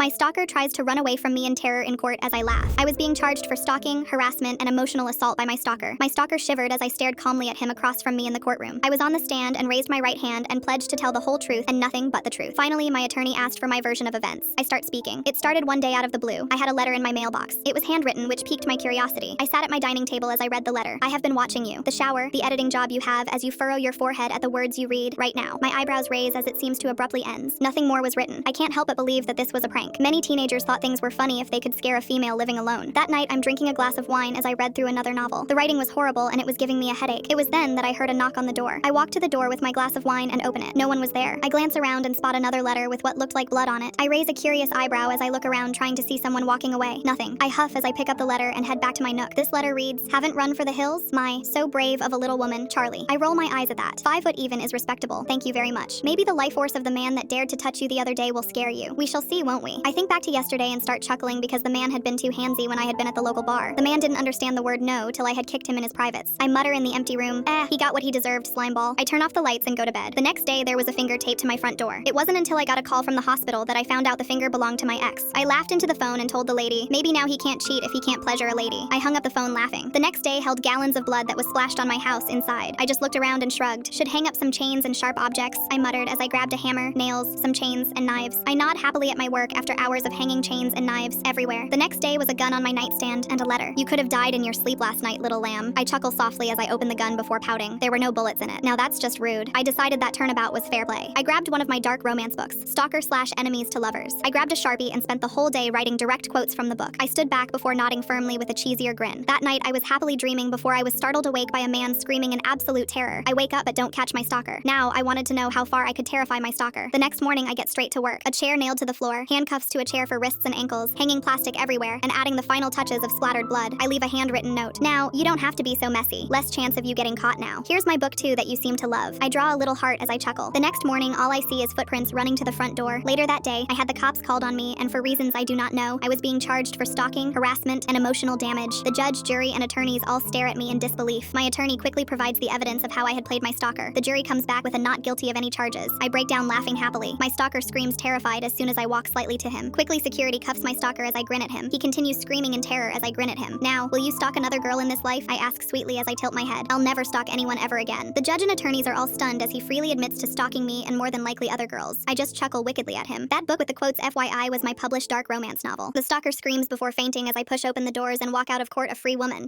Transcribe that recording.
My stalker tries to run away from me in terror in court as I laugh. I was being charged for stalking, harassment, and emotional assault by my stalker. My stalker shivered as I stared calmly at him across from me in the courtroom. I was on the stand and raised my right hand and pledged to tell the whole truth and nothing but the truth. Finally, my attorney asked for my version of events. I start speaking. It started one day out of the blue. I had a letter in my mailbox. It was handwritten, which piqued my curiosity. I sat at my dining table as I read the letter. I have been watching you. The shower, the editing job you have as you furrow your forehead at the words you read right now. My eyebrows raise as it seems to abruptly ends. Nothing more was written. I can't help but believe that this was a prank. Many teenagers thought things were funny if they could scare a female living alone. That night, I'm drinking a glass of wine as I read through another novel. The writing was horrible and it was giving me a headache. It was then that I heard a knock on the door. I walk to the door with my glass of wine and open it. No one was there. I glance around and spot another letter with what looked like blood on it. I raise a curious eyebrow as I look around trying to see someone walking away. Nothing. I huff as I pick up the letter and head back to my nook. This letter reads, "Haven't run for the hills? My, so brave of a little woman, Charlie." I roll my eyes at that. 5 foot even is respectable. Thank you very much. Maybe the life force of the man that dared to touch you the other day will scare you. We shall see, won't we? I think back to yesterday and start chuckling because the man had been too handsy when I had been at the local bar. The man didn't understand the word no till I had kicked him in his privates. I mutter in the empty room, he got what he deserved, slimeball. I turn off the lights and go to bed. The next day, there was a finger taped to my front door. It wasn't until I got a call from the hospital that I found out the finger belonged to my ex. I laughed into the phone and told the lady, maybe now he can't cheat if he can't pleasure a lady. I hung up the phone laughing. The next day held gallons of blood that was splashed on my house inside. I just looked around and shrugged. Should hang up some chains and sharp objects, I muttered as I grabbed a hammer, nails, some chains, and knives. I nod happily at my work after hours of hanging chains and knives everywhere. The next day was a gun on my nightstand and a letter. "You could have died in your sleep last night, little lamb." I chuckle softly as I open the gun before pouting. There were no bullets in it. Now that's just rude. I decided that turnabout was fair play. I grabbed one of my dark romance books, Stalker/Enemies to Lovers. I grabbed a Sharpie and spent the whole day writing direct quotes from the book. I stood back before nodding firmly with a cheesier grin. That night, I was happily dreaming before I was startled awake by a man screaming in absolute terror. I wake up but don't catch my stalker. Now, I wanted to know how far I could terrify my stalker. The next morning, I get straight to work. A chair nailed to the floor, handcuffs to a chair for wrists and ankles, hanging plastic everywhere, and adding the final touches of splattered blood. I leave a handwritten note. "Now, you don't have to be so messy. Less chance of you getting caught now. Here's my book too that you seem to love." I draw a little heart as I chuckle. The next morning, all I see is footprints running to the front door. Later that day, I had the cops called on me, and for reasons I do not know, I was being charged for stalking, harassment, and emotional damage. The judge, jury, and attorneys all stare at me in disbelief. My attorney quickly provides the evidence of how I had played my stalker. The jury comes back with a not guilty of any charges. I break down laughing happily. My stalker screams terrified as soon as I walk slightly to him. Quickly, security cuffs my stalker as I grin at him. He continues screaming in terror as I grin at him. "Now, will you stalk another girl in this life?" I ask sweetly as I tilt my head. "I'll never stalk anyone ever again." The judge and attorneys are all stunned as he freely admits to stalking me and more than likely other girls. I just chuckle wickedly at him. That book with the quotes FYI was my published dark romance novel. The stalker screams before fainting as I push open the doors and walk out of court a free woman.